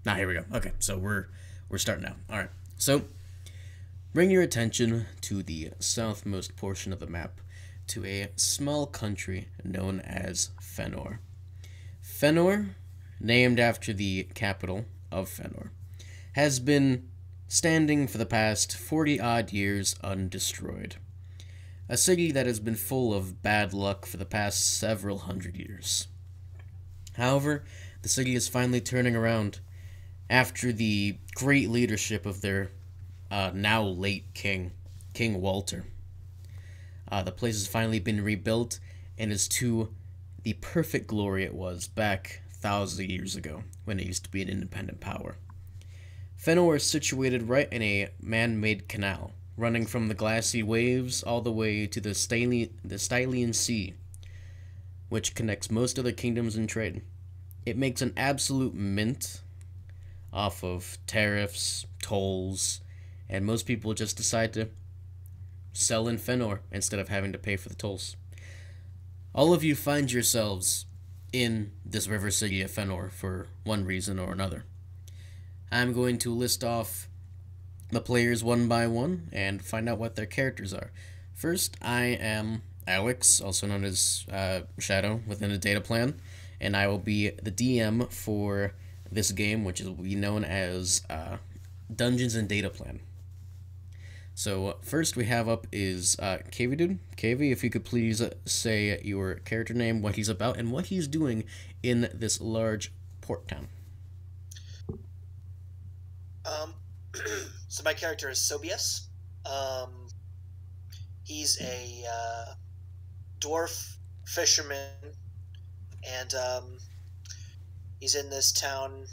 Here we go. Okay, so we're starting now. All right. So bring your attention to the southmost portion of the map, to a small country known as Fenor. Fenor, named after the capital of Fenor, has been standing for the past 40 odd years undestroyed. A city that has been full of bad luck for the past several hundred years. However, the city is finally turning around after the great leadership of their now late king, King Walter. The place has finally been rebuilt and is to the perfect glory it was back thousands of years ago when it used to be an independent power. Fenor is situated right in a man-made canal, running from the glassy waves all the way to the Stylian Sea, which connects most other kingdoms in trade. It makes an absolute mint off of tariffs, tolls, and most people just decide to sell in Fenor instead of having to pay for the tolls. All of you find yourselves in this river city of Fenor for one reason or another. I'm going to list off the players one by one and find out what their characters are. First, I am Alex, also known as Shadow within the Dataplan, and I will be the DM for this game, which will be known as Dungeons and Dataplan. So first we have up is Cavy Dude. Cavy, if you could please say your character name, what he's about, and what he's doing in this large port town. So my character is Sobius. He's a dwarf fisherman, and he's in this town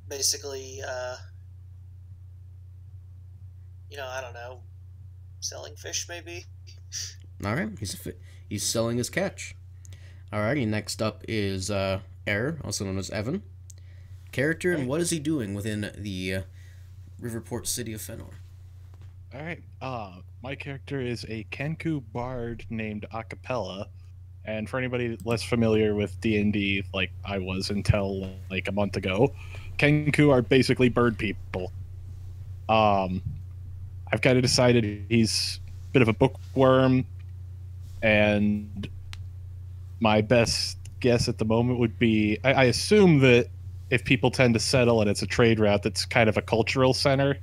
basically, I don't know, selling fish maybe? Alright, he's selling his catch. Alrighty, next up is Error, also known as Evan. Character, and what is he doing within the Riverport city of Fenor? Alright, my character is a Kenku bard named Acapella, and for anybody less familiar with D&D, like I was until like a month ago, Kenku are basically bird people. I've kind of decided he's a bit of a bookworm, and my best guess at the moment would be, I assume that if people tend to settle and it's a trade route that's kind of a cultural center,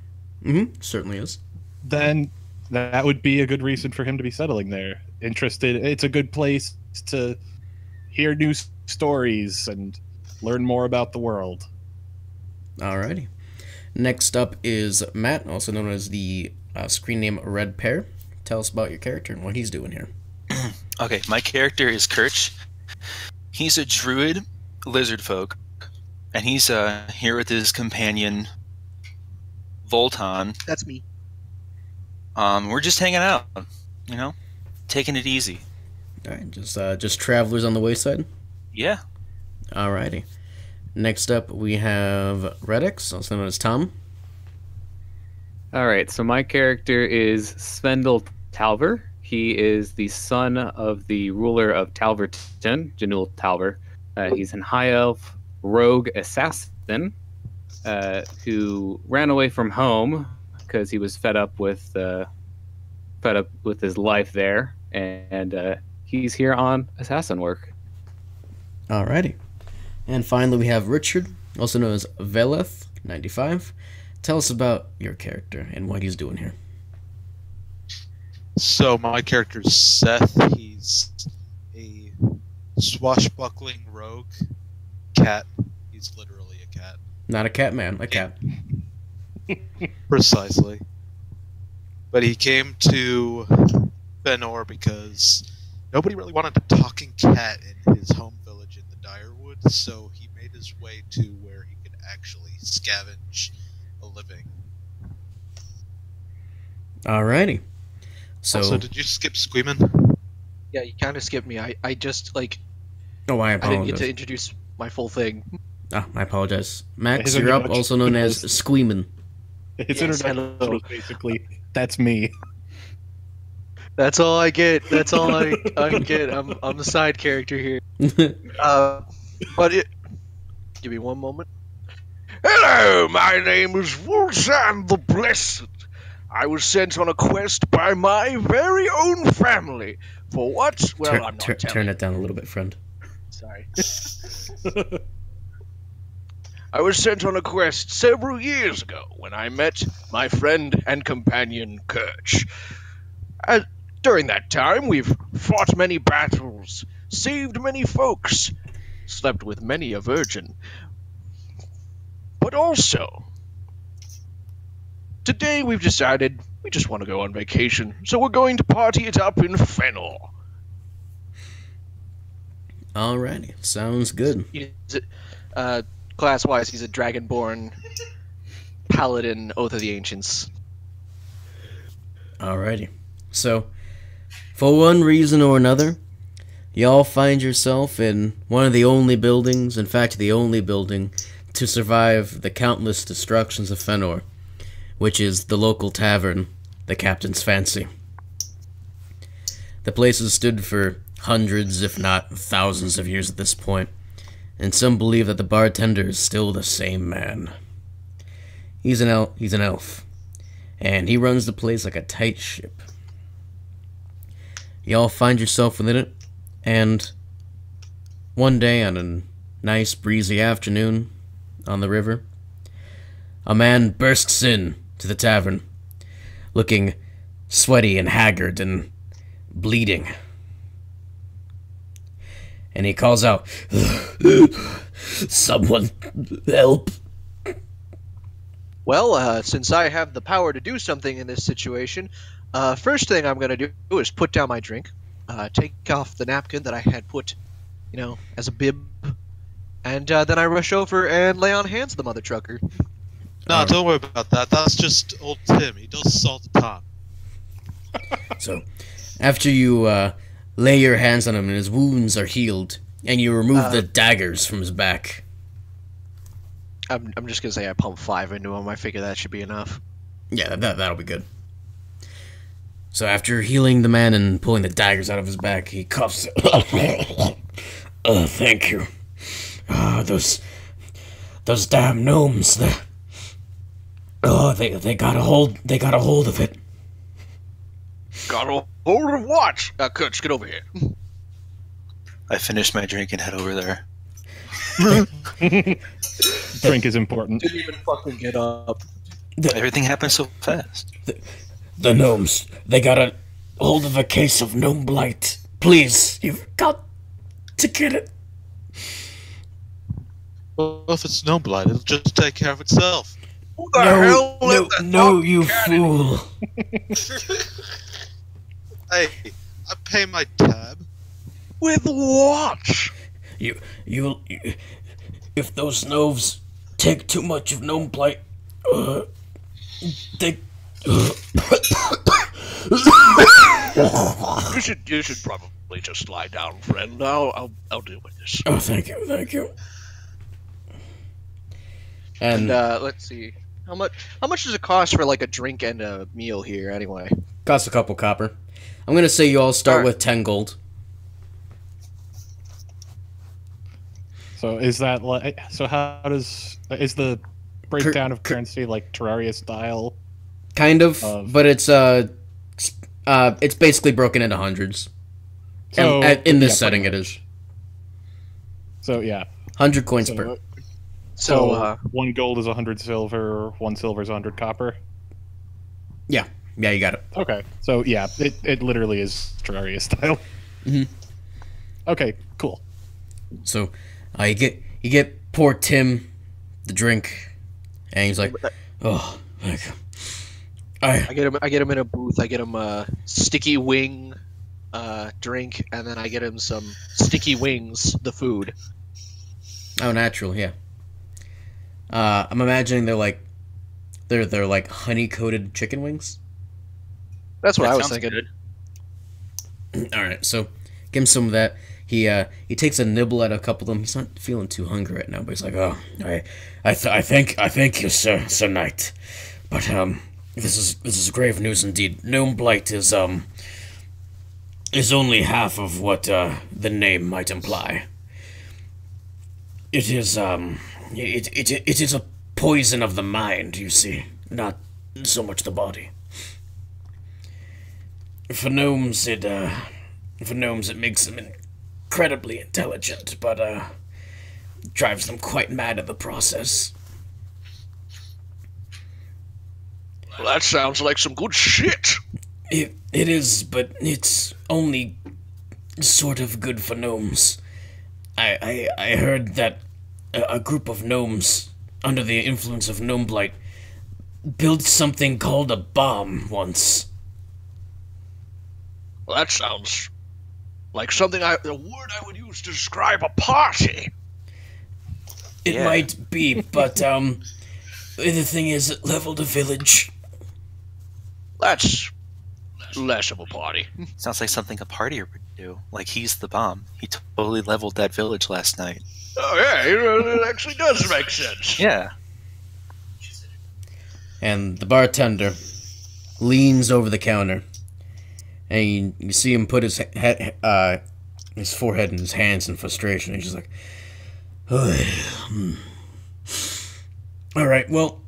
certainly is, then that would be a good reason for him to be settling there. Interested, it's a good place to hear new stories and learn more about the world. Alrighty. Next up is Matt, also known as the screen name Red Pear. Tell us about your character and what he's doing here. Okay, my character is Kirch. He's a druid lizard folk, and he's here with his companion Volton. That's me. We're just hanging out, taking it easy. Alright, just travelers on the wayside? Yeah. Alrighty. Next up, we have RedX, also known as Tom. Alright, so my character is Svendel Talver. He is the son of the ruler of Talverton, Janul Talver. He's an high elf rogue assassin who ran away from home because he was fed up with his life there, and he's here on assassin work. Alrighty. And finally, we have Richard, also known as Veleth95. Tell us about your character and what he's doing here. So my character's Seth. He's a swashbuckling rogue cat. He's literally a cat. Not a cat man, a cat. Precisely. But he came to Fenor because nobody really wanted a talking cat in his home village in the Direwoods, so he made his way to where he could actually scavenge a living. Alrighty. So did you skip Squeeman? Yeah, you kind of skipped me. I just, Oh, I I apologize. didn't get to introduce my full thing. Ah, I apologize. Max, His you're up, introduction also known as was- Squeeman. His Yes, introduction hello. was basically, that's me. That's all I get. That's all I get. I'm the side character here. But give me one moment. Hello, my name is Wulzan the Blessed. I was sent on a quest by my very own family. For what? Well, I'm not telling. Turn it down a little bit, friend. Sorry. I was sent on a quest several years ago when I met my friend and companion Kirch. During that time, we've fought many battles, saved many folks, slept with many a virgin. But also, today we've decided we just want to go on vacation, so we're going to party it up in Fenor. Alrighty, sounds good. Class-wise, he's a dragonborn paladin, Oath of the Ancients. Alrighty. So, for one reason or another, y'all find yourself in one of the only buildings, in fact, the only building, to survive the countless destructions of Fenor, which is the local tavern, the Captain's Fancy. The place has stood for hundreds, if not thousands of years at this point, and some believe that the bartender is still the same man. He's an elf, and he runs the place like a tight ship. Y'all find yourself within it, and one day on a nice breezy afternoon on the river, a man bursts in to the tavern, looking sweaty and haggard and bleeding. And he calls out, "Someone help." Well, since I have the power to do something in this situation, first thing I'm going to do is put down my drink, take off the napkin that I had put, as a bib, and then I rush over and lay on hands of the mother trucker. No, don't worry about that. That's just old Tim. He does salt the top. So, after you lay your hands on him and his wounds are healed, and you remove the daggers from his back. I'm just going to say I pump 5 into him. I figure that should be enough. Yeah, that'll be good. So after healing the man and pulling the daggers out of his back, he coughs. Thank you. Those damn gnomes. They got a hold of it. Got a hold of what? Kirch, get over here. I finished my drink and head over there. Drink is important. Didn't even fucking get up. Everything happened so fast. The gnomes, they got a hold of a case of gnome blight. Please, you've got to get it. Well, if it's no blight, it'll just take care of itself. Who the hell let that No, dog you cat in? fool. Hey, I pay my tab. With what? You, if those gnomes take too much of gnome blight, they. You should probably just lie down, friend. I'll deal with this. Oh, thank you. And let's see. How much does it cost for like a drink and a meal here anyway? costs a couple copper. I'm gonna say you all start Alright. with 10 gold. So is that like? So how is the breakdown of currency like Terraria style? Kind of, but it's basically broken into hundreds. So, In this yeah, setting, pretty it much. is So yeah. 100 coins So, per. So, 1 gold is 100 silver. 1 silver is 100 copper. Yeah, you got it. Okay. So yeah, it literally is Terraria style. Mhm. Okay. Cool. So, you get poor Tim the drink, and he's like, "Oh, thank you." I get him in a booth. I get him a sticky wing drink, and then I get him some sticky wings, the food. Oh, natural, yeah. I'm imagining they're like honey coated chicken wings. That's what That I was sounds thinking. good. All right, so give him some of that. He takes a nibble at a couple of them. He's not feeling too hungry right now, but he's like, "Oh, I thank you, Sir Knight, but this is grave news indeed. Gnome blight is only half of what the name might imply. It is it is a poison of the mind, you see, not so much the body. For gnomes, it makes them incredibly intelligent, but drives them quite mad at the process. Well, that sounds like some good shit. It is, but it's only sort of good for gnomes. I heard that a group of gnomes, under the influence of gnome blight, built something called a bomb once. Well, that sounds like something the word I would use to describe a party. It might be, but the thing is, it leveled a village. That's less of a party. Sounds like something a partier would do. Like he's the bomb. He totally leveled that village last night. Oh yeah, it actually does make sense. Yeah. And the bartender leans over the counter, and you see him put his forehead in his hands in frustration. He's just like, all right, well,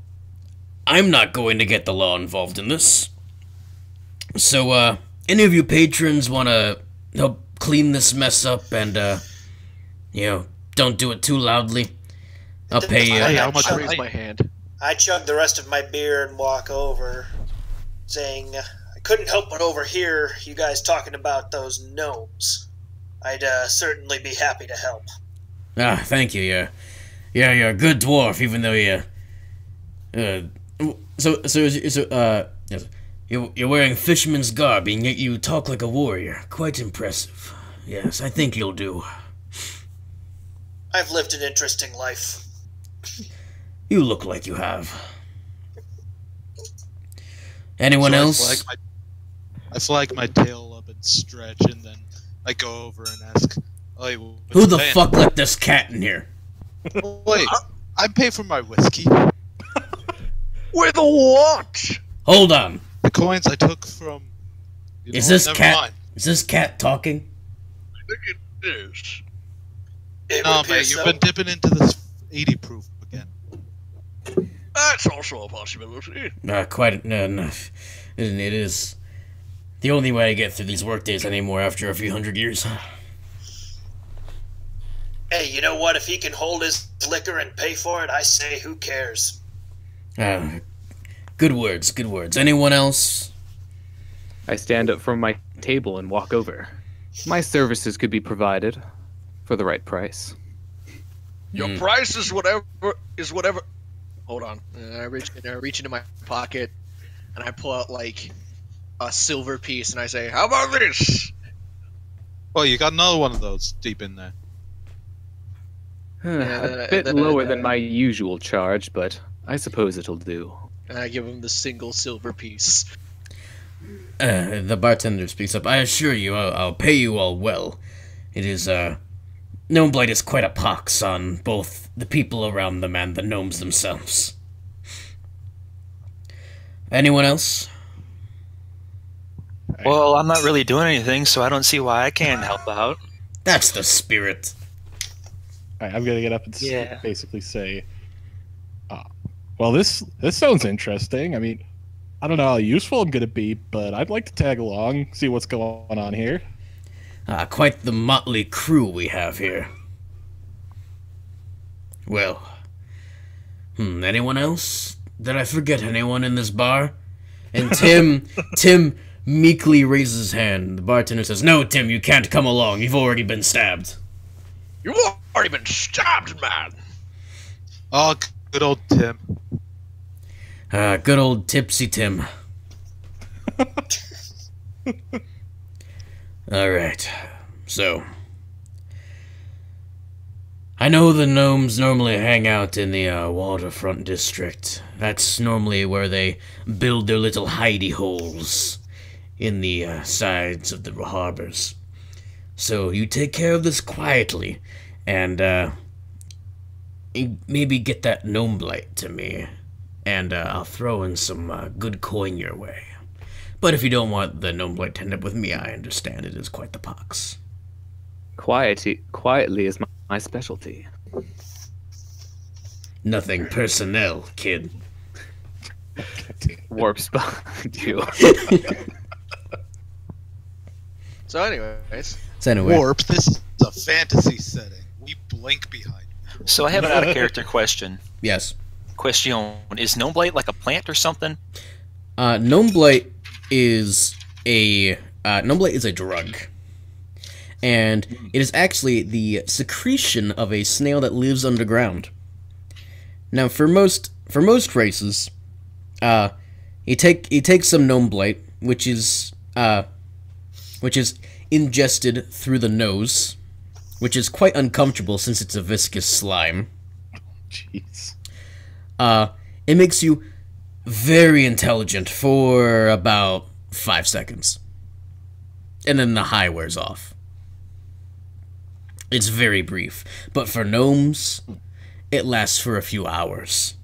I'm not going to get the law involved in this. So, any of you patrons want to help clean this mess up and, don't do it too loudly? I'll pay you. How much? Raise my hand. I chug the rest of my beer and walk over, saying, I couldn't help but overhear you guys talking about those gnomes. I'd certainly be happy to help. Ah, thank you, you're a good dwarf, even though you're wearing fisherman's garb, and yet you talk like a warrior. Quite impressive. Yes, I think you'll do. I've lived an interesting life. You look like you have. Anyone else? I flag my tail up and stretch, and then I go over and ask, "Hey, who the fuck let this cat in here?" Wait, I pay for my whiskey. With what? Hold on. The coins I took from. Is this cat talking? I think it is. No, mate, you've been dipping into this 80 proof again. That's also a possibility. Quite enough. It is the only way I get through these workdays anymore after a few hundred years. Hey, you know what? If he can hold his liquor and pay for it, I say, who cares? Good words, good words. Anyone else? I stand up from my table and walk over. My services could be provided for the right price. Your price is whatever. Hold on. I reach into my pocket and I pull out like a silver piece and I say, "How about this?" Oh, you got another one of those deep in there. A bit lower than my usual charge, but I suppose it'll do. And I give him the single silver piece. The bartender speaks up. I assure you, I'll pay you all well. It is, Gnome Blight is quite a pox on both the people around them and the gnomes themselves. Anyone else? Well, I'm not really doing anything, so I don't see why I can't help out. That's the spirit. Alright, I'm gonna get up and basically say, well, this sounds interesting. I mean, I don't know how useful I'm gonna be, but I'd like to tag along, see what's going on here. Quite the motley crew we have here. Well, anyone else? Did I forget anyone in this bar? And Tim meekly raises his hand. The bartender says, "No, Tim, you can't come along. You've already been stabbed." You've already been stabbed, man. Oh, good old Tim. Good old Tipsy Tim. Alright, so I know the gnomes normally hang out in the waterfront district. That's normally where they build their little hidey holes in the sides of the harbors. So you take care of this quietly, and maybe get that gnome blight to me, and I'll throw in some good coin your way. But if you don't want the gnome blight to end up with me, I understand. It is quite the pox. Quietly is my specialty. Nothing personnel, kid. Warps behind you. So, anyways, So anyway, Warp, this is a fantasy setting. We blink behind. So I have an out-of-character question. yes. Question: is Gnome Blight like a plant or something? Gnome blight is a drug, and it is actually the secretion of a snail that lives underground. Now, for most races, you take some gnome blight, which is ingested through the nose, which is quite uncomfortable since it's a viscous slime. Jeez. It makes you very intelligent for about 5 seconds. And then the high wears off. It's very brief. But for gnomes, it lasts for a few hours.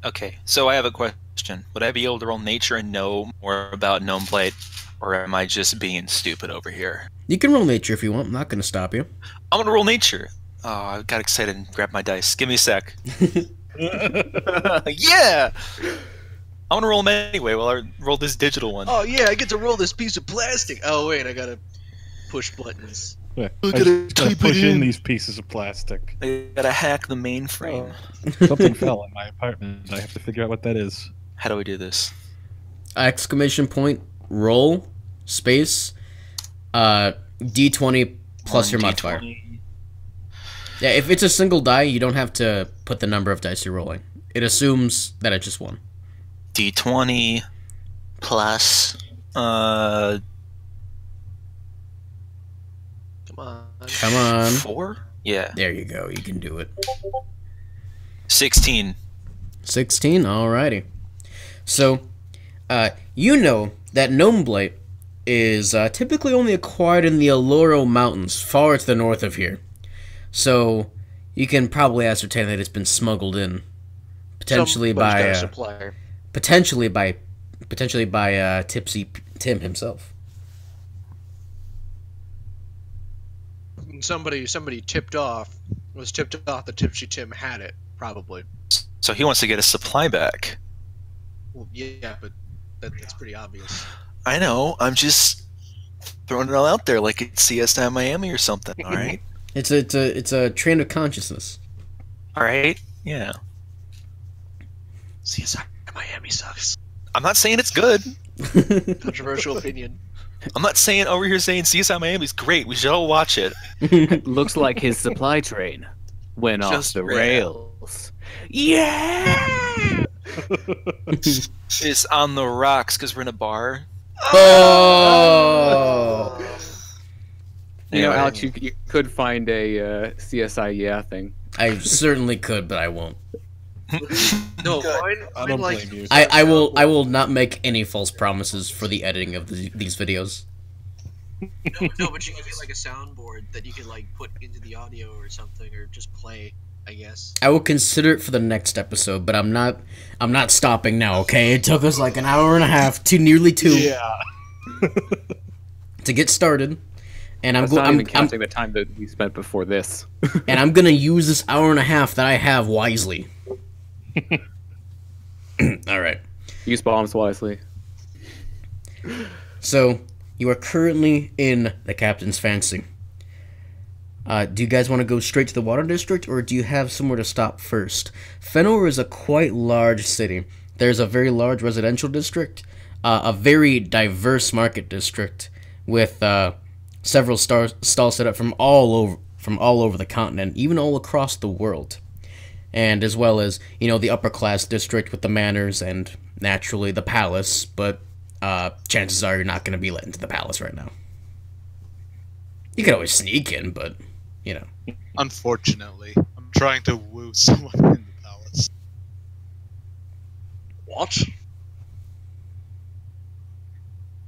Okay, so I have a question. Would I be able to roll nature and know more about Gnome Blight, or am I just being stupid over here? You can roll nature if you want. I'm not going to stop you. I'm gonna roll nature. Oh, I got excited and grabbed my dice. Give me a sec. Yeah! I'm gonna roll them anyway while I roll this digital one. oh yeah, I get to roll this piece of plastic. Oh wait, I gotta push buttons. Yeah, Look I at it, just type push it in in. these pieces of plastic. I gotta hack the mainframe. Something fell in my apartment. I have to figure out what that is. How do we do this? Exclamation point, roll, space, D20 plus One your modifier. D20. Yeah, if it's a single die, you don't have to put the number of dice you're rolling. It assumes that it's just one. D20 plus Come on. Come on. 4? Yeah. There you go. You can do it. 16. 16? Alrighty. So, you know that Gnome Blight is typically only acquired in the Aloro Mountains, far to the north of here. So, you can probably ascertain that it's been smuggled in. Potentially Somebody's got a by supplier. potentially by Tipsy Tim himself. Somebody tipped off that Tipsy Tim had it, probably. So he wants to get his supply back. Well, yeah, but that's pretty obvious. I know. I'm just throwing it all out there like it's CSI Miami or something. All right. It's a train of consciousness. All right. Yeah. CSI Miami sucks. I'm not saying it's good. Controversial opinion. I'm not saying over here saying CSI Miami's great. We should all watch it. Looks like his supply train went off Just the ran. rails. Yeah! It's on the rocks because we're in a bar. Oh! You know, Anyway. Alex, you could find a CSI yeah thing. I certainly could, but I won't. No, Good. I don't blame you. I will not make any false promises for the editing of these videos. No, but you can get like a soundboard that you can like put into the audio or something, or just play. I guess. I will consider it for the next episode, but I'm not stopping now. Okay, it took us like an hour and a half to nearly 2 Yeah. to get started, and That's not even counting the time that we spent before this. and I'm gonna use this hour and a half that I have wisely. All right. Use bombs wisely. So you are currently in the captain's fancy. Do you guys want to go straight to the water district, or do you have somewhere to stop first? Fenor is a quite large city. There's a very large residential district, a very diverse market district with several stalls set up from all over the continent, even all across the world, and as well as the upper class district with the manors and naturally the palace. But chances are you're not going to be let into the palace right now. You can always sneak in, but Unfortunately, I'm trying to woo someone in the palace. What?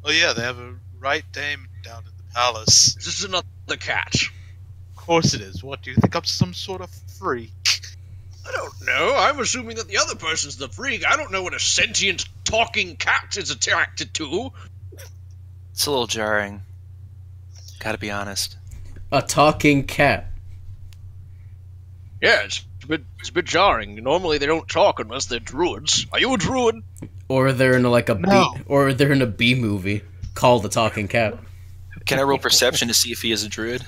Oh yeah, they have a right dame down in the palace. Is this another catch? Of course it is. What, do you think I'm some sort of freak? I don't know. I'm assuming that the other person's the freak. I don't know what a sentient talking cat is attracted to. It's a little jarring. Gotta be honest. a talking cat. Yeah, it's a bit jarring. Normally they don't talk unless they're druids. Are you a druid? Or they're in like a No. or they're in a B movie called The Talking Cat. Can I roll perception to see if he is a druid?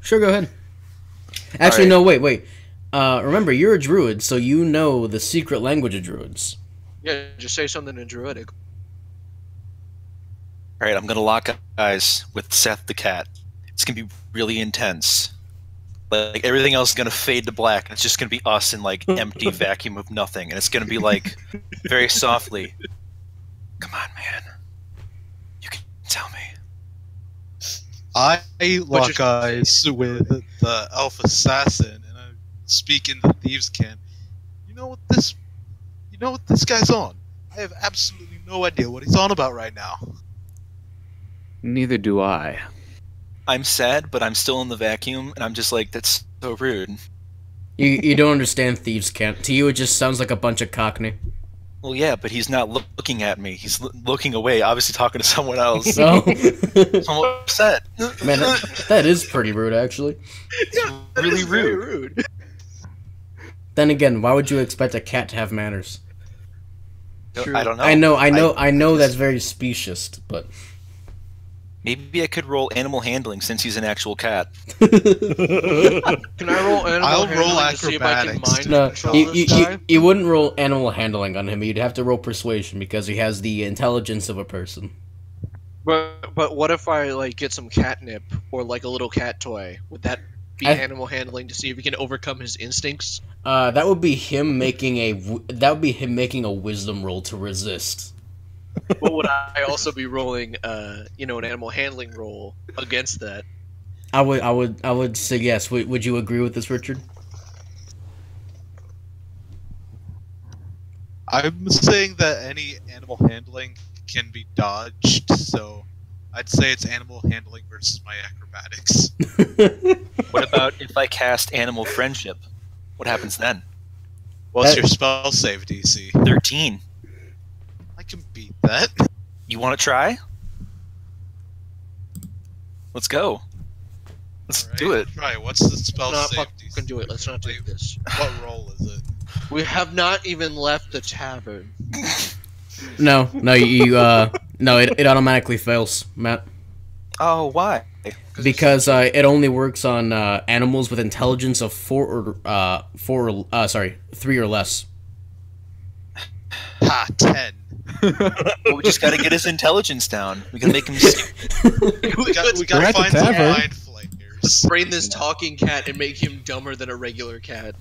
Sure, go ahead. Actually, Alright. no, wait. Remember, you're a druid, so you know the secret language of druids. Yeah, just say something in druidic. All right, I'm gonna lock eyes with Seth the cat. It's gonna be really intense. Like everything else is gonna fade to black, and it's just gonna be us in like empty vacuum of nothing, and it's gonna be like very softly. Come on, man. You can tell me. I lock eyes with the elf assassin, and I speak in the thieves' can. You know what this guy's on? I have absolutely no idea what he's on about right now. Neither do I. I'm sad, but I'm still in the vacuum, and I'm just like, that's so rude. You don't understand thieves' cant. To you, it just sounds like a bunch of cockney. Well, yeah, but he's not looking at me. He's looking away, obviously talking to someone else. So, I'm upset. man, that is pretty rude, actually. It's really rude. rude. Then again, why would you expect a cat to have manners? True. I don't know. I know that's very specious, but Maybe I could roll animal handling since he's an actual cat. Can I roll animal I'll handling roll to see if I can acrobatics. mind no, control this guy? you wouldn't roll animal handling on him. You'd have to roll persuasion because he has the intelligence of a person. But what if I like get some catnip or like a little cat toy? Would that be animal handling to see if he can overcome his instincts? That would be him making a wisdom roll to resist. But would I also be rolling, an animal handling roll against that? I would say yes. Would you agree with this, Richard? I'm saying that any animal handling can be dodged, so I'd say it's animal handling versus my acrobatics. What about if I cast animal friendship? What happens then? What's your spell save DC? 13. I can beat that. You want to try? Let's go. Let's do it. Right, what's the spell Not save fucking DC? do it. Let's not do this. What roll is it? We have not even left the tavern. No, it automatically fails, Matt. Oh, why? Because it only works on animals with intelligence of 3 or less. Ha, 10. Well, we just gotta get his intelligence down. We gotta make him. We gotta We're at the find some tavern. mind flayers. Brain this talking cat and make him dumber than a regular cat.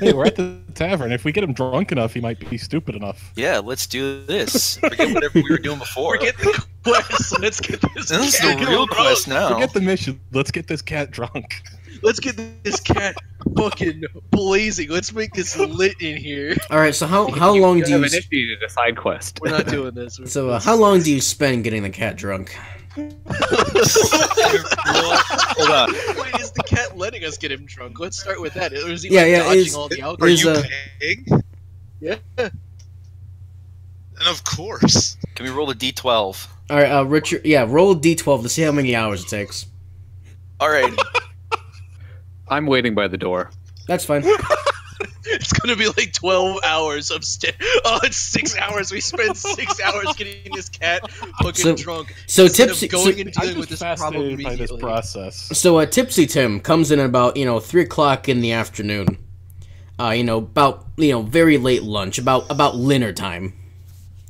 Hey, we're at the tavern. If we get him drunk enough, he might be stupid enough. Yeah, let's do this. Forget whatever we were doing before. Forget the quest. Let's get this. This is cat the real drunk. quest now. Forget the mission. Let's get this cat drunk. Let's get this cat fucking blazing. Let's make this lit in here. All right. So how long do have you initiated a side quest? We're not doing this. how long do you spend getting the cat drunk? Hold on. Wait, is the cat letting us get him drunk? Let's start with that. Or is he Yeah, like, yeah, dodging is- all the Are alcohol? is, you uh, paying? Yeah. And of course. Can we roll a d12? All right, Richard. Yeah, roll a d12 to see how many hours it takes. All right. I'm waiting by the door. That's fine. It's gonna be like 12 hours of Oh, it's 6 hours. We spent 6 hours getting this cat fucking drunk. So Instead Tipsy, of going and I'm dealing with just this problem fascinated by this immediately. process. so Tipsy Tim comes in at about 3 o'clock in the afternoon. About very late lunch, about dinner time.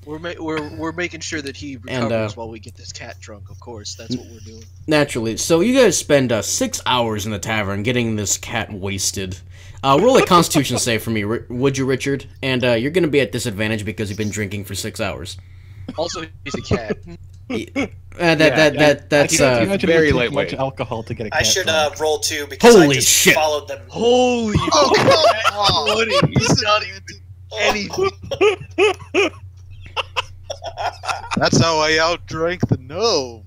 We're making sure that he And, recovers while we get this cat drunk. Of course, that's what we're doing. Naturally. So you guys spend 6 hours in the tavern getting this cat wasted. Roll a Constitution save for me, would you, Richard? And you're gonna be at disadvantage because you've been drinking for 6 hours. Also, he's a cat. That's Imagine very it would take lightweight. much alcohol to get a cat I should drunk. roll 2 because I Holy just shit. followed them. Holy Oh, come on! He's not even anything. That's how I outdrank the gnome.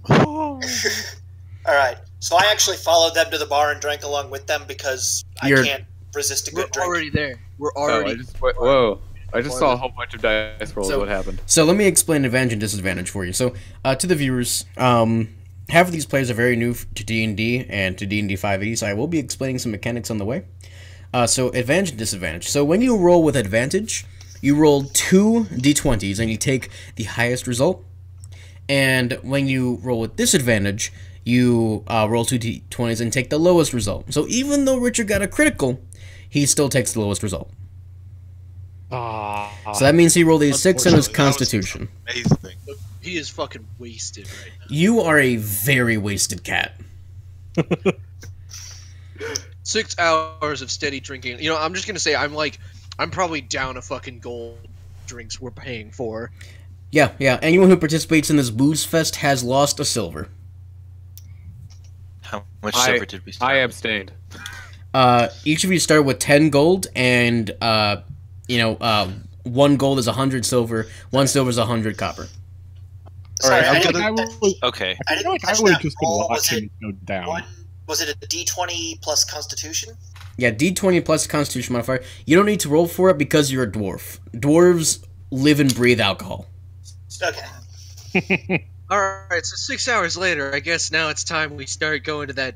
Alright, so I actually followed them to the bar and drank along with them because I You're- can't resist a We're good drink. already there. We're Oh, already. whoa! I just saw a whole bunch of dice rolls. So- What happened? So let me explain advantage and disadvantage for you. So, to the viewers, half of these players are very new to D&D and to D&D 5e, so I will be explaining some mechanics on the way. So advantage and disadvantage. So when you roll with advantage, you roll 2 d20s and you take the highest result. And when you roll with disadvantage, you roll 2 d20s and take the lowest result. So even though Richard got a critical, he still takes the lowest result. So that means he rolled a 6 on his constitution. Amazing. He is fucking wasted right now. You are a very wasted cat. 6 hours of steady drinking. You know, I'm just gonna say I'm probably down a fucking gold drinks we're paying for. Yeah. Anyone who participates in this booze fest has lost a silver. How much silver did we start? I abstained. Each of you start with 10 gold, and 1 gold is 100 silver, 1 silver is 100 copper. Sorry, Alright, I didn't, Okay. I didn't I catch would that just roll. watch him go down. Was it a D20 plus Constitution? Yeah, d20 plus Constitution modifier. You don't need to roll for it because you're a dwarf. Dwarves live and breathe alcohol. Okay. Alright, so 6 hours later, I guess now it's time we start going to that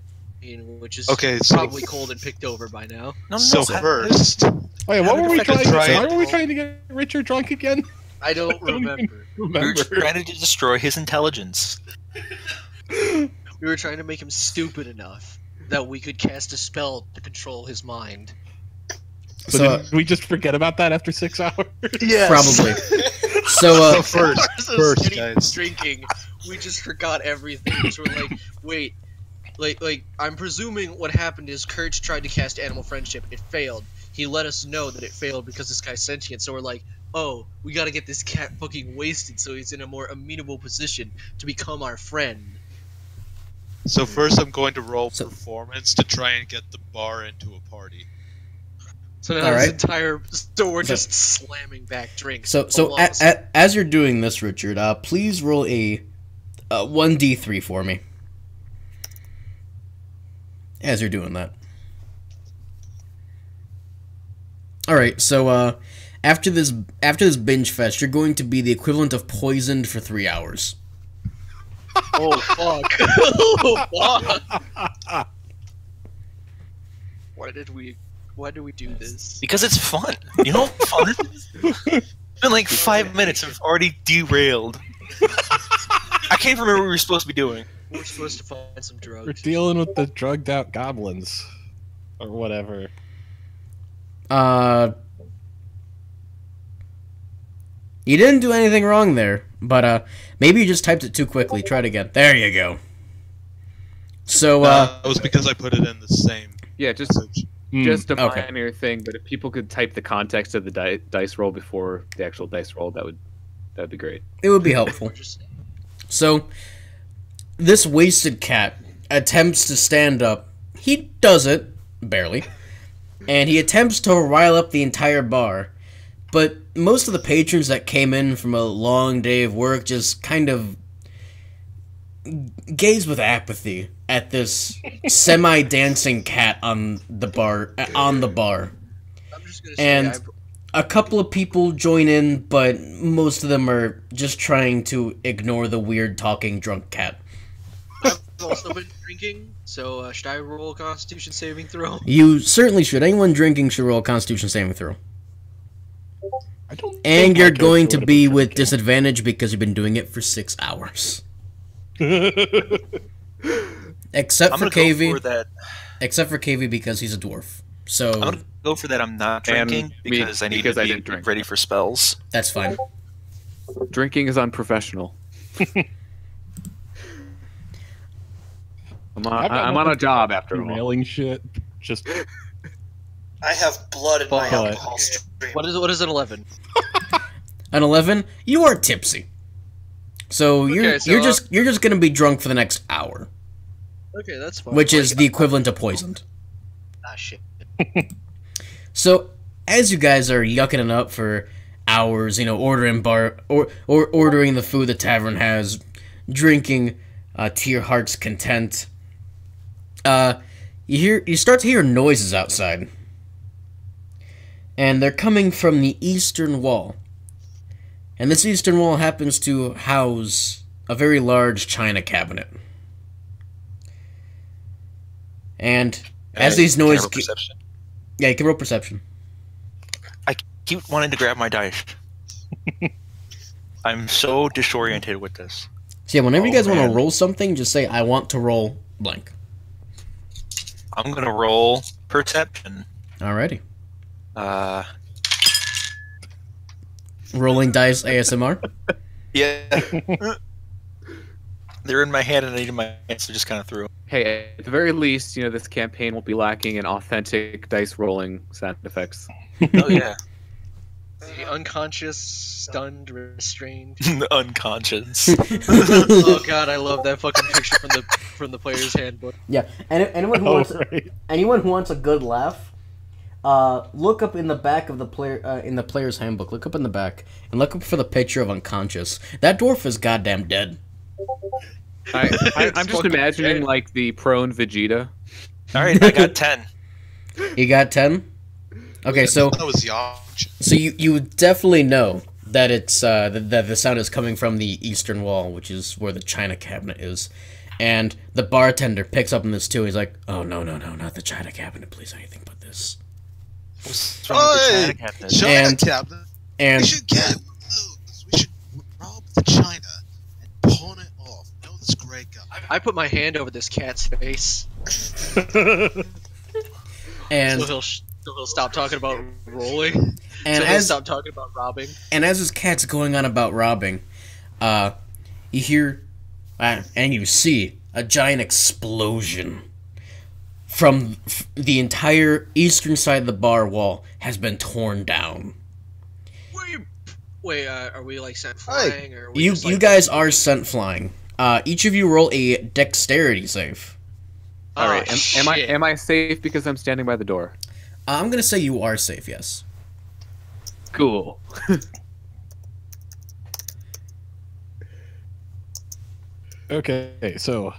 which is Okay, so- probably cold and picked over by now. So first, Oh yeah, what were we How did trying? I Why were we trying to get Richard drunk again? I don't I don't even remember. We were remember. trying to destroy his intelligence. We were trying to make him stupid enough that we could cast a spell to control his mind. So did we just forget about that after 6 hours? Probably. So, first, Steady guys. drinking, we just forgot everything. So we're like, wait, like I'm presuming what happened is Kurtz tried to cast Animal Friendship. It failed. He let us know that it failed because this guy's sentient. So we're like, oh, we gotta get this cat fucking wasted so he's in a more amenable position to become our friend. So first, I'm going to roll So- performance to try and get the bar into a party. So now Alright. we're just slamming back drinks. so almost. as you're doing this, Richard, please roll a 1d3 for me. As you're doing that. Alright, so after this binge fest, you're going to be the equivalent of poisoned for 3 hours. Oh fuck! Oh fuck! Why do we do this? Because it's fun. You know what fun it is? It's been like 5 minutes and we've already derailed. I can't remember what we were supposed to be doing. We're supposed to find some drugs. We're dealing with the drugged out goblins. Or whatever. You didn't do anything wrong there, but maybe you just typed it too quickly. Try it again. There you go. So That was because I put it in the same Yeah, just message. just a okay. minor thing, but if people could type the context of the dice roll before the actual dice roll, that'd be great. it would be helpful. So this wasted cat attempts to stand up. He does it, barely. And he attempts to rile up the entire bar. But most of the patrons that came in from a long day of work just kind of gaze with apathy at this semi-dancing cat on the bar. I'm just gonna say, And a couple of people join in, but most of them are just trying to ignore the weird talking drunk cat. I've also been drinking, so should I roll a Constitution saving throw? You certainly should. Anyone drinking should roll a Constitution saving throw. I don't And think you're my going character to would be have been with disadvantage because you've been doing it for 6 hours. drinking. Except I'm for gonna go Cavy. for that. Except for Cavy because he's a dwarf. I'm So gonna go for that. I'm not And drinking me, because I need because to I be didn't drink. ready for spells. that's fine. Drinking is unprofessional. I'm on a job after all. Railing shit. Just I have blood in my But- alcohol stream. What is an 11? An 11, you are tipsy. So you're so, you're just gonna be drunk for the next hour, Okay, that's fine. which is the equivalent of poisoned. Ah shit. So as you guys are yucking it up for hours, ordering ordering the food the tavern has, drinking to your heart's content, you start to hear noises outside, and they're coming from the eastern wall. And this eastern wall happens to house a very large china cabinet. And as these noises Camera perception. Yeah, you can roll perception. I keep wanting to grab my dice. I'm so disoriented with this. So yeah, whenever you guys want to man. roll something, just say, I want to roll blank. I'm gonna roll perception. Alrighty. Uh, Rolling dice ASMR. yeah. They're in my hand and I need in my hand, so just kind of threw 'em. Hey, at the very least, this campaign will be lacking in authentic dice rolling sound effects. Oh yeah. The unconscious, stunned, restrained. Unconscious. Oh god, I love that fucking picture from the player's handbook. Yeah, and anyone who wants a good laugh, look up in the back of the player in the player's handbook. Look up in the back and look up for the picture of unconscious. That dwarf is goddamn dead. I'm just imagining like the prone Vegeta. All right, I got 10. You got 10? Okay, so That was the option. so you definitely know that it's that the sound is coming from the eastern wall, which is where the china cabinet is. And the bartender picks up on this too. He's like, "Oh no, not the china cabinet, please, anything but this." What's wrong with the China cabinet? China And- cabinet. And We should get one of those. We should rob the china and pawn it off. You know this great guy. I put my hand over this cat's face, and so he'll stop talking about rolling. and so he'll as stop talking about robbing. and as this cat's going on about robbing, you hear and you see a giant explosion from the entire eastern side of the bar wall has been torn down. Wait, are we like sent flying, or are we You just, like, guys are sent flying. Each of you roll a dexterity save. All right, am shit. I safe because I'm standing by the door? I'm gonna say you are safe. Yes. Cool. Okay, so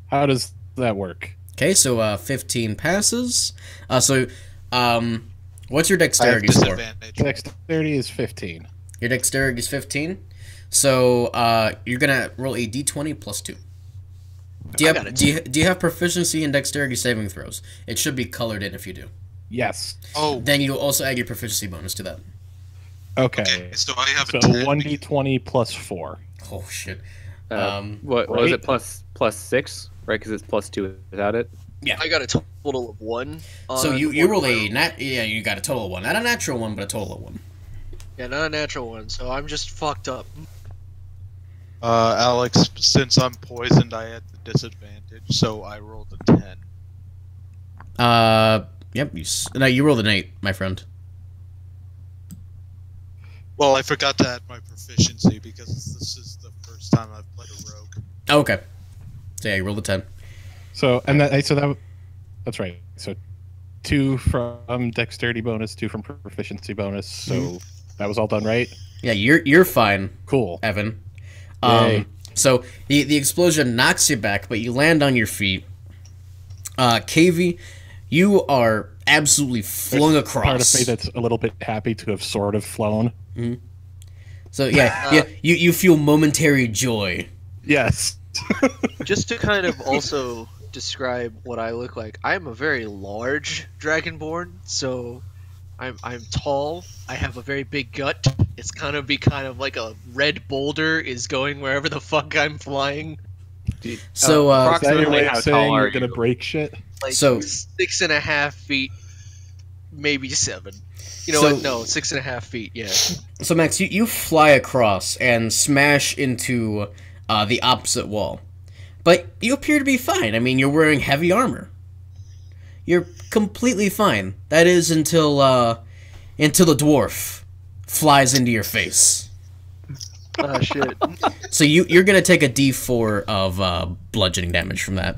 how does that work? Okay, so 15 passes. What's your I have dexterity score? disadvantage. Dexterity is 15. Your dexterity is 15. So you're gonna roll a d20 plus 2. Do you have proficiency in dexterity saving throws? It should be colored in if you do. Yes. Oh, Then you also add your proficiency bonus to that. Okay. okay. So I have So a 10. 1d20 plus 4. Oh shit. What was right? it? Plus 6, right? Because it's plus 2 without it. I got a total of 1. So on you roll one a round. you got a total of 1. Not a natural 1, but a total of 1. Yeah, not a natural one. So I'm just fucked up. Alex, since I'm poisoned, I had the disadvantage, so I rolled a 10. Yep. No, you rolled an 8, my friend. Well, I forgot to add my proficiency because this is the first time I've played a rogue. Oh, okay. So yeah, you rolled a 10. So that's right. So 2 from dexterity bonus, 2 from proficiency bonus. So that was all done right. Yeah, you're fine, Cool. Evan. Yay. So the explosion knocks you back, but you land on your feet. Cavy, you are absolutely flung There's across. Part of me that's a little bit happy to have sort of flown. So yeah, you feel momentary joy. Yes. Just to kind of also describe what I look like, I'm a very large dragonborn, so I'm tall. I have a very big gut. It's kind of like a red boulder is going wherever the fuck I'm flying. So Is that your way how of saying tall are you're gonna you? break shit? Like So- 6.5 feet, maybe 7. You know So- what? No, 6.5 feet. Yeah. so Max, you fly across and smash into the opposite wall, but you appear to be fine. I mean, you're wearing heavy armor. You're completely fine. That is until the dwarf flies into your face. Oh shit. So you're gonna take a D4 of bludgeoning damage from that.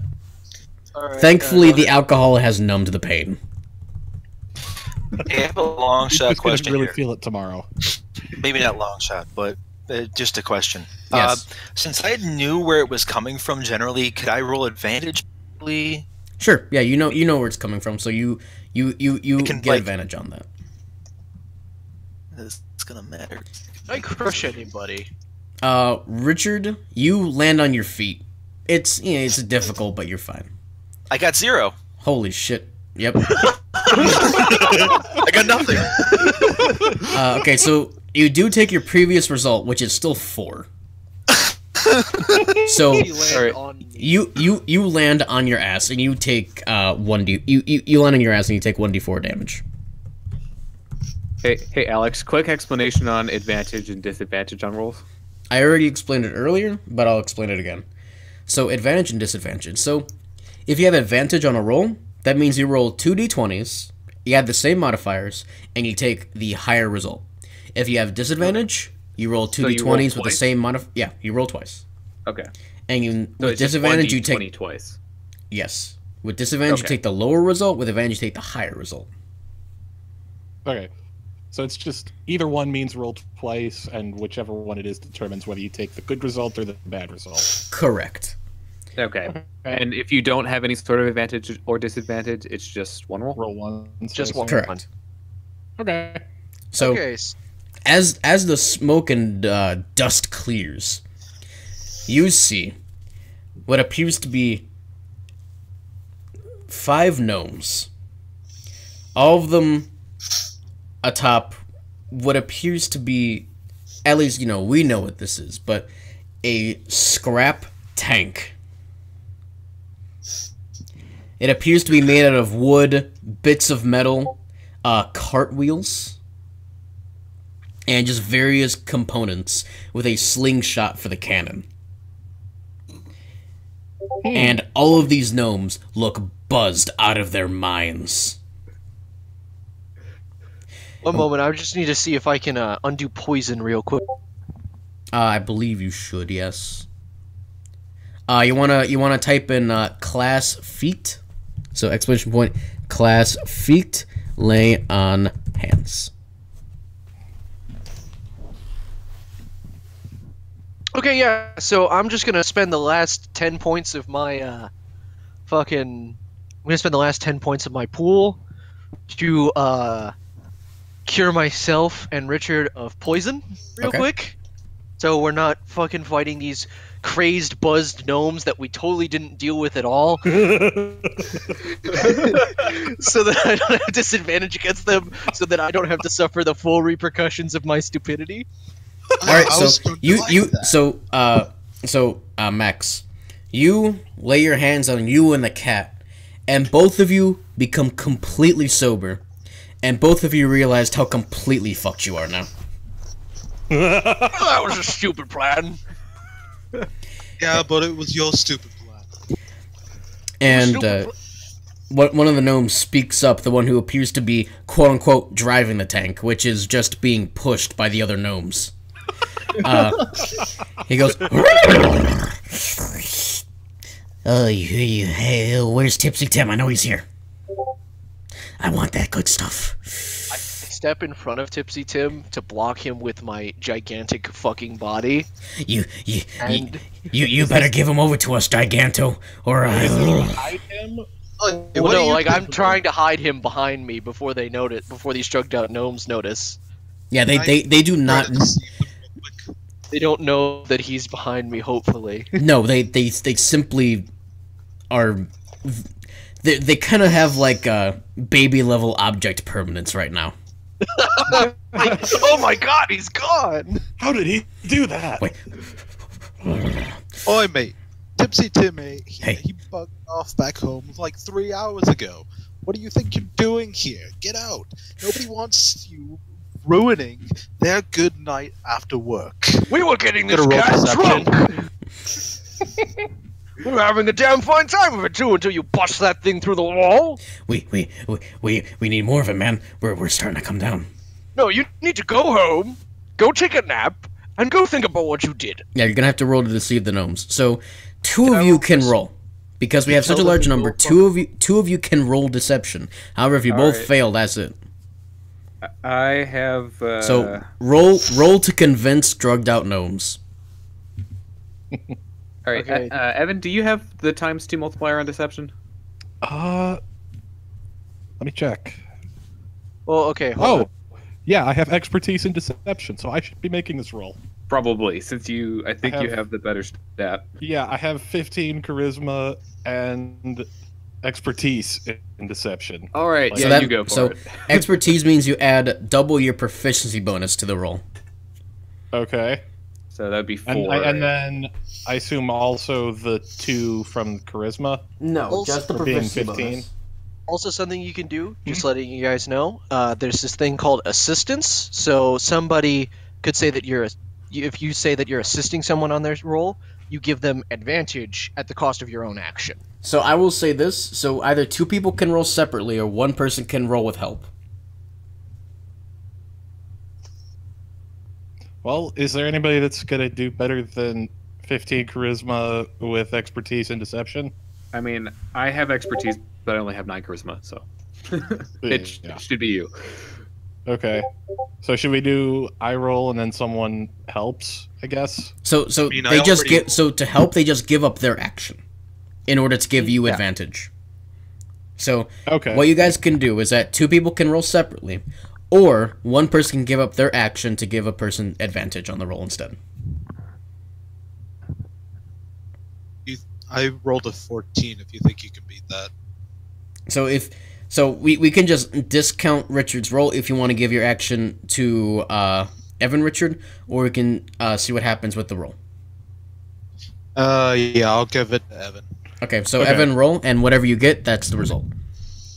Alright, Thankfully, the alcohol has numbed the pain. I have a long shot Just gonna question really here. feel it tomorrow. Maybe not long shot, but just a question. Yes. Since I knew where it was coming from generally, could I roll advantage? Sure. Yeah, you know where it's coming from, so you can, get like- advantage on that. It's gonna matter. I crush anybody. Richard, you land on your feet. It's difficult, but you're fine. I got 0. Holy shit. Yep. I got nothing. Okay, so you do take your previous result, which is still 4. So You land on me. you land on your ass and you take 1d. You land on your ass and you take 1d4 damage. Hey, Alex, quick explanation on advantage and disadvantage on rolls. I already explained it earlier, but I'll explain it again. So advantage and disadvantage. So if you have advantage on a roll, that means you roll 2d20s, you add the same modifiers, and you take the higher result. If you have disadvantage, you roll 2d20s with the same modifier. Yeah, you roll twice. Okay. And you So with disadvantage you 20 take twice. yes. With disadvantage you Okay. take the lower result. With advantage you take the higher result. Okay. So it's just either one means roll twice, and whichever one it is determines whether you take the good result or the bad result. Correct. Okay. And if you don't have any sort of advantage or disadvantage, it's just one roll. Roll one. Just one. Correct. Okay. So Okay. as the smoke and dust clears, you see what appears to be 5 gnomes. All of them atop what appears to be, at least, we know what this is, but a scrap tank. It appears to be made out of wood, bits of metal, cartwheels, and just various components with a slingshot for the cannon. And all of these gnomes look buzzed out of their minds. One moment, I just need to see if I can undo poison real quick. I believe you should, yes. You wanna type in class feet, so exclamation point class feet lay on hands. Okay, yeah. So I'm just gonna spend the last 10 points of my I'm gonna spend the last 10 points of my pool to cure myself and Richard of poison real Okay. quick. So we're not fucking fighting these crazed, buzzed gnomes that we totally didn't deal with at all. So that I don't have disadvantage against them, so that I don't have to suffer the full repercussions of my stupidity. All right, I was so starting to you like you that. so Max, you lay your hands on you and the cat, and both of you become completely sober, and both of you realized how completely fucked you are now. That was a stupid plan. Yeah, but it was your stupid plan. And one of the gnomes speaks up, the one who appears to be quote unquote driving the tank, which is just being pushed by the other gnomes. He goes, hey, where's Tipsy Tim? I know he's here. I want that good stuff. I step in front of Tipsy Tim to block him with my gigantic fucking body. You And better give him over to us, Giganto, or Hide him. well, no, like I'm trying to hide him behind me before they notice, before these drugged out gnomes notice. yeah, they do not. They don't know that he's behind me. Hopefully. No, they simply are. They kind of have like a baby level object permanence right now. Oh my god, he's gone! How did he do that? Wait. Oi, mate. Tipsy Timmy, Hey. he bugged off back home like 3 hours ago. What do you think you're doing here? Get out. Nobody wants you ruining their good night after work. We were getting this Gonna roll cat perception. drunk. We were having a damn fine time of it too until you bust that thing through the wall. We need more of it, man. We're starting to come down. No, you need to go home, go take a nap, and go think about what you did. Yeah, you're gonna have to roll to deceive the gnomes. So, 2 of you can roll. Because we have such a large number, two of you can roll deception. However, if you both Alright. fail, that's it. I have. So roll to convince drugged out gnomes. All right, Okay. Evan, do you have the ×2 multiplier on deception? Let me check. Well, okay. Hold on. Oh, yeah, I have expertise in deception, so I should be making this roll. Probably, since I think you have- have the better stat. Yeah, I have 15 charisma and expertise in deception. All right, So yeah, that- you go for so it. expertise means you add double your proficiency bonus to the roll. Okay. So that'd be 4. And then I assume also the 2 from charisma No, Also- just the for being proficiency 15. bonus. Also, something you can do, just letting you guys know, there's this thing called assistance. So somebody could say that if you say that you're assisting someone on their roll, you give them advantage at the cost of your own action. So I will say this: so either 2 people can roll separately, or 1 person can roll with help. Well, is there anybody that's gonna do better than 15 charisma with expertise in deception? I mean, I have expertise, but I only have 9 charisma, so it Yeah. should be you. Okay. So should we do I roll and then someone helps, I guess? So mean, they I just already- get to help. They just give up their action in order to give you Yeah. advantage. So Okay. what you guys can do is that 2 people can roll separately, or 1 person can give up their action to give a person advantage on the roll instead. I rolled a 14 if you think you can beat that. So we can just discount Richard's roll if you want to give your action to Evan Richard, or we can see what happens with the roll. Yeah, I'll give it to Evan. Okay, so Okay. Evan roll, and whatever you get, that's the result.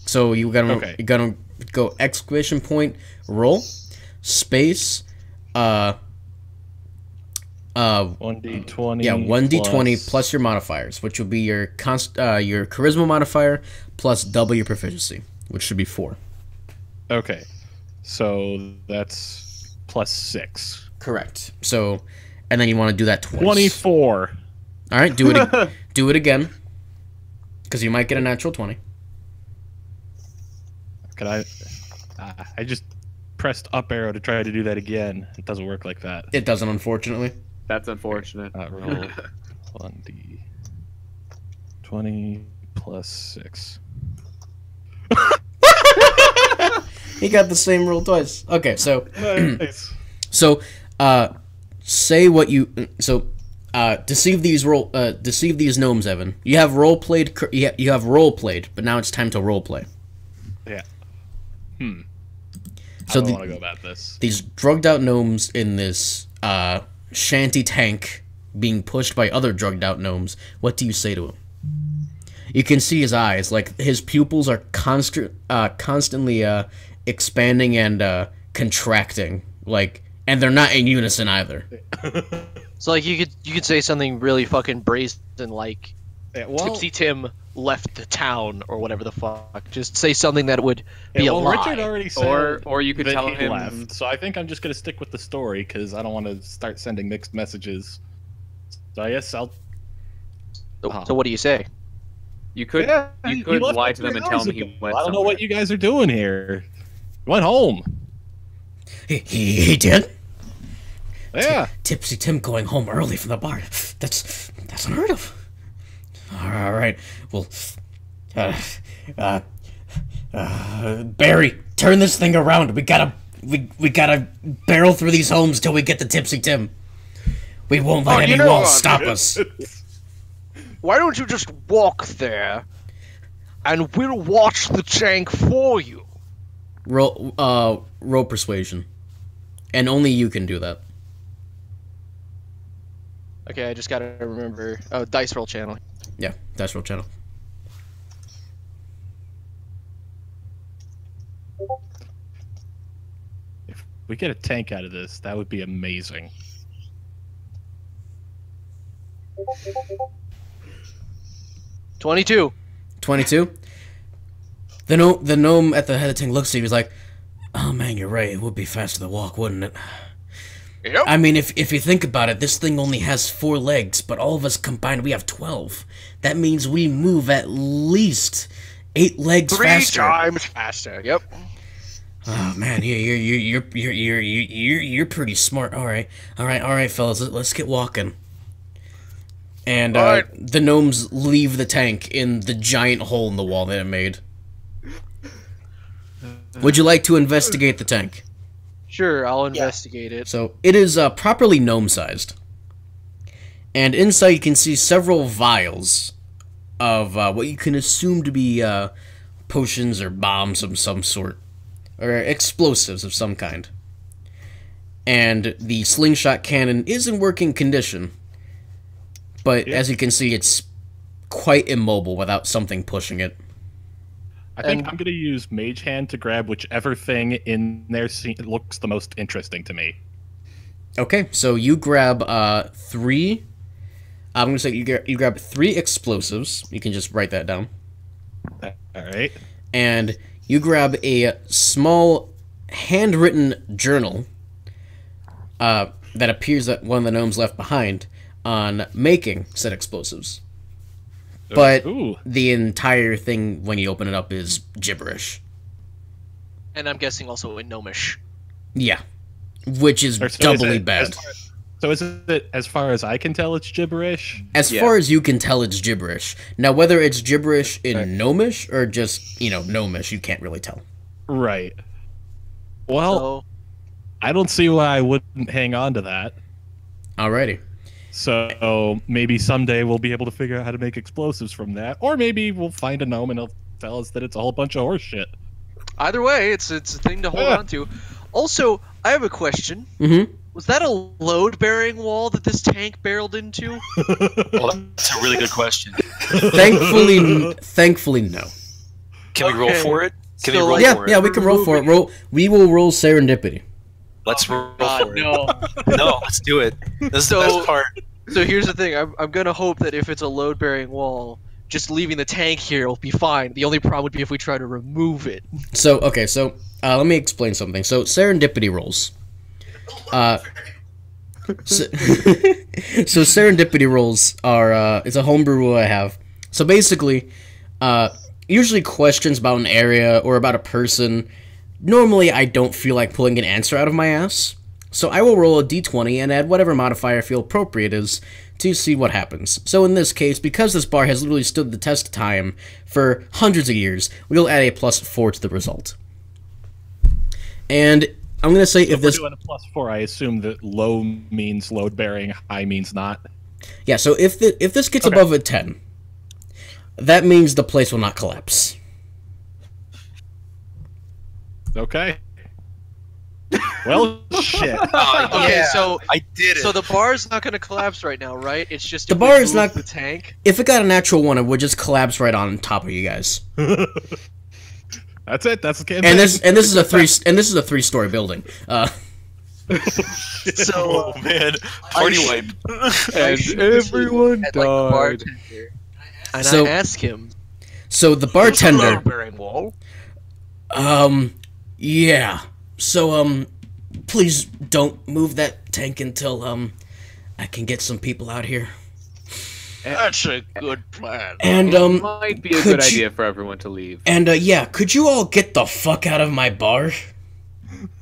So you're Okay. gonna go exclamation point roll space 1d20. yeah 1d20 plus your modifiers, which will be your your charisma modifier plus double your proficiency, which should be 4. Okay. So that's plus 6. Correct. So, and then you want to do that twice. 24. All right, do it again, because you might get a natural 20. Can I just pressed up arrow to try to do that again. It doesn't work like that. It doesn't, unfortunately. That's unfortunate. Roll 1d20 plus 6. He got the same roll twice. Okay, so Nice. so say what you deceive these gnomes, Evan. You have role played. You have role played, but now it's time to role play. Yeah. So I don't want to go about this. these drugged out gnomes in this shanty tank being pushed by other drugged out gnomes. What do you say to him? You can see his eyes, like his pupils are constantly expanding and contracting, like, and they're not in unison either. So like you could say something really fucking brazen like Yeah, well, Tipsy Tim left the town or whatever the fuck. Just say something that would be a lie. Richard already said Or you could that tell he him. left, so I think I'm just gonna stick with the story because I don't want to start sending mixed messages. So I guess I'll. So what do you say? You could he you could left lie like to them 3 and tell hours them he ago. went. I don't know what you guys are doing here. He went home. He did. Yeah. Tipsy Tim going home early from the bar. That's unheard of. All right. Well, Barry, turn this thing around. We gotta barrel through these homes till we get to Tipsy Tim. We won't let any walls stop us. Why don't you just walk there, and we'll watch the tank for you? Roll persuasion, and only you can do that. Okay, I just gotta remember. Oh, dice roll channel. Yeah, that's roll channel. If we get a tank out of this, that would be amazing. $22. 22. The gnome at the head of the tank looks at you. He's like, "Oh man, you're right. It would be faster to walk, wouldn't it?" Yep. I mean, if you think about it, this thing only has 4 legs, but all of us combined, we have 12. That means we move at least 8 legs 3 faster. times faster. Yep. Oh man, you're pretty smart. All right, fellas, let's get walking. And All right. the gnomes leave the tank in the giant hole in the wall that it made. Would you like to investigate the tank? Sure, I'll investigate it. So it is properly gnome-sized, and inside you can see several vials of what you can assume to be potions or bombs of some sort, or explosives of some kind. And the slingshot cannon is in working condition, but as you can see, it's quite immobile without something pushing it. I think I'm going to use Mage Hand to grab whichever thing in there looks the most interesting to me. Okay, so you grab 3. I'm going to say you grab 3 explosives. You can just write that down. All right. And you grab a small handwritten journal that appears that one of the gnomes left behind on making said explosives. But the entire thing, when you open it up, is gibberish. And I'm guessing also in Gnomish. Yeah. Which is doubly bad. So is it, as far as I can tell, it's gibberish? As far as you can tell, it's gibberish. Now, whether it's gibberish in Gnomish or just, Gnomish, you can't really tell. Right. Well, I don't see why I wouldn't hang on to that. Alrighty. So maybe someday we'll be able to figure out how to make explosives from that, or maybe we'll find a gnome and he'll tell us that it's a whole bunch of horse shit. Either way, it's a thing to hold on to. Also, I have a question. Mm-hmm. Was that a load-bearing wall that this tank barreled into? Well, that's a really good question. Thankfully, no. Can we roll for it? Can we roll for it? Yeah, we can roll for it. We will roll serendipity. Let's roll for it. No, let's do it. This is the best part. So here's the thing. I'm gonna hope that if it's a load-bearing wall, just leaving the tank here will be fine. The only problem would be if we try to remove it. So let me explain something. So serendipity rolls. So serendipity rolls are it's a homebrew rule I have. So basically, usually questions about an area or about a person, normally I don't feel like pulling an answer out of my ass. So I will roll a d20 and add whatever modifier I feel appropriate is to see what happens. So in this case, because this bar has literally stood the test of time for hundreds of years, we'll add a +4 to the result. And I'm going to say if this... We're doing a +4, I assume that low means load-bearing, high means not. Yeah, so if this gets above a 10, that means the place will not collapse. Okay. Well, shit. Okay, so I did it. So the bar's not going to collapse right now, right? It's just the bar is not the tank. If it got a natural 1, it would just collapse right on top of you guys. That's it. That's the campaign. And this is a 3-story building. So man, party wipe. And everyone died. And So- I ask him. So the bartender. Bearing wall. Yeah. So please don't move that tank until I can get some people out here. That's a good plan. And Might be a could good you- idea for everyone to leave. And yeah, could you all get the fuck out of my bar?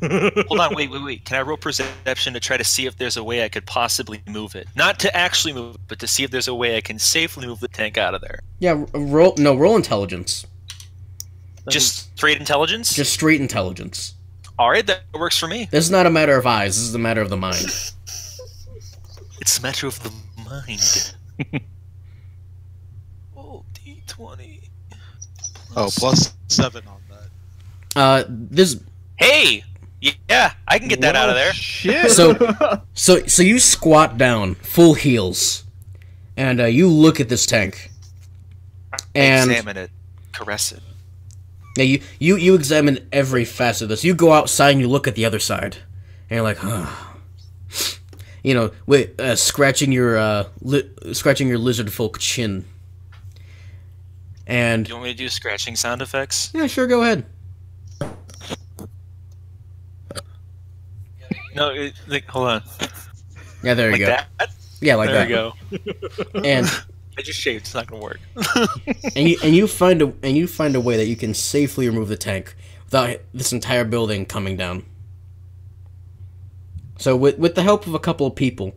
Hold on, wait. Can I roll perception to try to see if there's a way I could possibly move it? Not to actually move it, but to see if there's a way I can safely move the tank out of there. Yeah, roll intelligence. Just straight intelligence? Just straight intelligence. Alright, that works for me. This is not a matter of eyes, this is a matter of the mind. It's a matter of the mind. Oh, D20. +7 on that. This Hey! Yeah, I can get that out of there. Shit. So you squat down, full heels, and you look at this tank. And Examine it. Caress it. yeah, you examine every facet of this. You go outside and you look at the other side, and you're like, scratching your lizard folk chin. And You want me to do scratching sound effects? yeah, sure, go ahead. No, hold on. Yeah, there you Like go. that? Yeah, like There that. we go. And I just shaved. It's not gonna work. and you find a way that you can safely remove the tank without this entire building coming down. So with the help of a couple of people,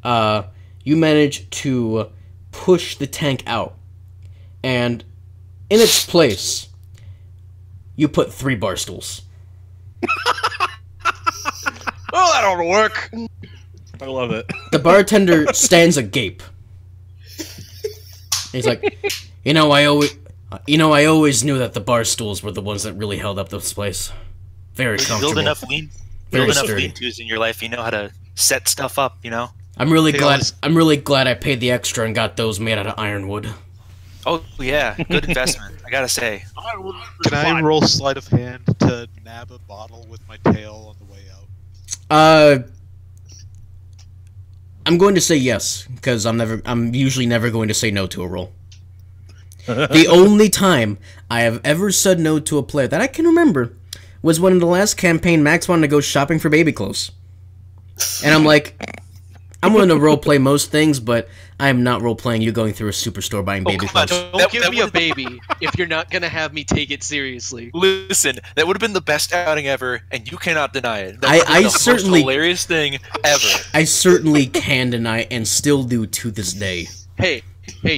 you manage to push the tank out, and in its place, you put 3 bar stools. Well, that ought to work. I love it. The bartender stands agape. He's I always knew that the bar stools were the ones that really held up this place. Very comfortable. Build enough lean-tos in your life, you know how to set stuff up, you know? I'm really glad I paid the extra and got those made out of ironwood. Oh, yeah. Good investment, I gotta say. Can I roll sleight of hand to nab a bottle with my tail on the way out? I'm going to say yes, because I'm usually never going to say no to a roll. The only time I have ever said no to a player that I can remember was when in the last campaign Max wanted to go shopping for baby clothes. And I'm like, I'm willing to roleplay most things, but I am not roleplaying you going through a superstore buying baby clothes. Don't give me a baby if you're not gonna have me take it seriously. Listen, that would have been the best outing ever, and you cannot deny it. I certainly most hilarious thing ever. I certainly can deny and still do to this day. Hey,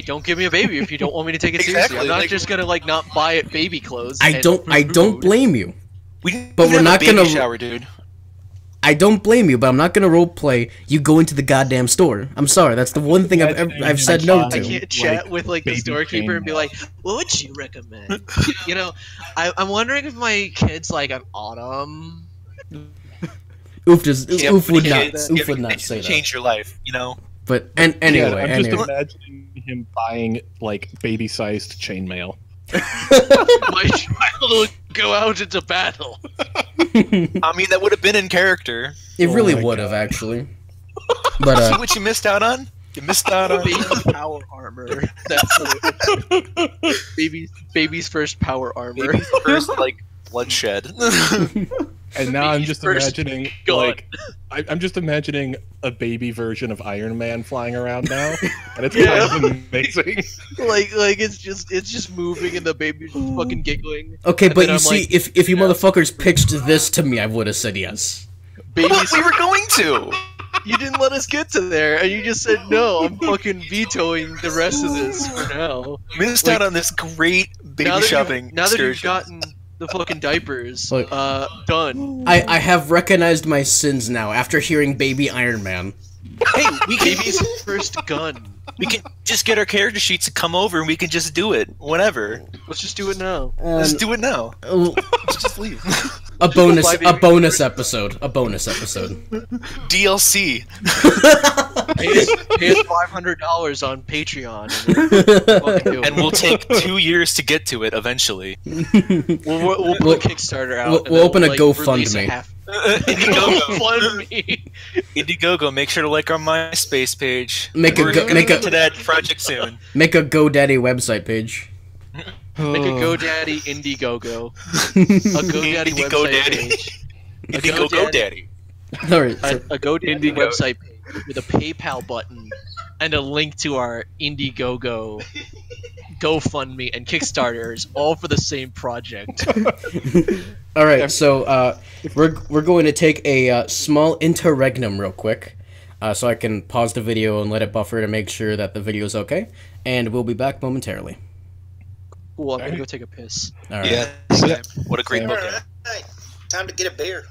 don't give me a baby if you don't want me to take it seriously. I'm not just gonna not buy it baby clothes. I don't blame you. But we're not gonna shower, dude. I don't blame you, but I'm not gonna roleplay you go into the goddamn store. I'm sorry, that's the one thing I've said no to. I can't chat with the storekeeper and be like, "What would you recommend?" You know, I'm wondering if my kid's an autumn. Oof would not say that. Change your life, you know. But anyway, I'm just imagining him buying baby-sized chainmail. My child will go out into battle. I mean, that would have been in character. It really would have, actually. But see what you missed out on? You missed out on baby power armor. That's baby's first power armor. Baby's first bloodshed. And now I'm just imagining I'm just imagining a baby version of Iron Man flying around now, and it's kind of amazing. It's just moving and the baby's fucking giggling. Okay, and but you see, if you motherfuckers pitched this to me, I would have said yes. But we were going to. You didn't let us get to there, and you just said no. I'm fucking vetoing the rest of this for now. Missed out on this great baby shopping. Now that you've gotten the fucking diapers, Look, done. I have recognized my sins now after hearing Baby Iron Man. Hey, baby's first gun. We can just get our character sheets and come over, and we can just do it. Whatever. Let's just do it now. Let's do it now. Let's just leave. A bonus episode. DLC. Pay us $500 on Patreon, and we'll take 2 years to get to it eventually. We'll put Kickstarter out. We'll open a GoFundMe. Indiegogo, make sure to like our MySpace page. Make to that project soon. Make a GoDaddy website page. Make a GoDaddy Indiegogo. A GoDaddy website page. Indiegogo Daddy. Alright. A GoDaddy website page with a PayPal button and a link to our Indiegogo, GoFundMe, and Kickstarters, all for the same project. Alright, so we're going to take a small interregnum real quick, so I can pause the video and let it buffer to make sure that the video is okay, and we'll be back momentarily. Cool, I'm gonna go take a piss. Alright. Yeah, what a great book. Alright, time to get a beer.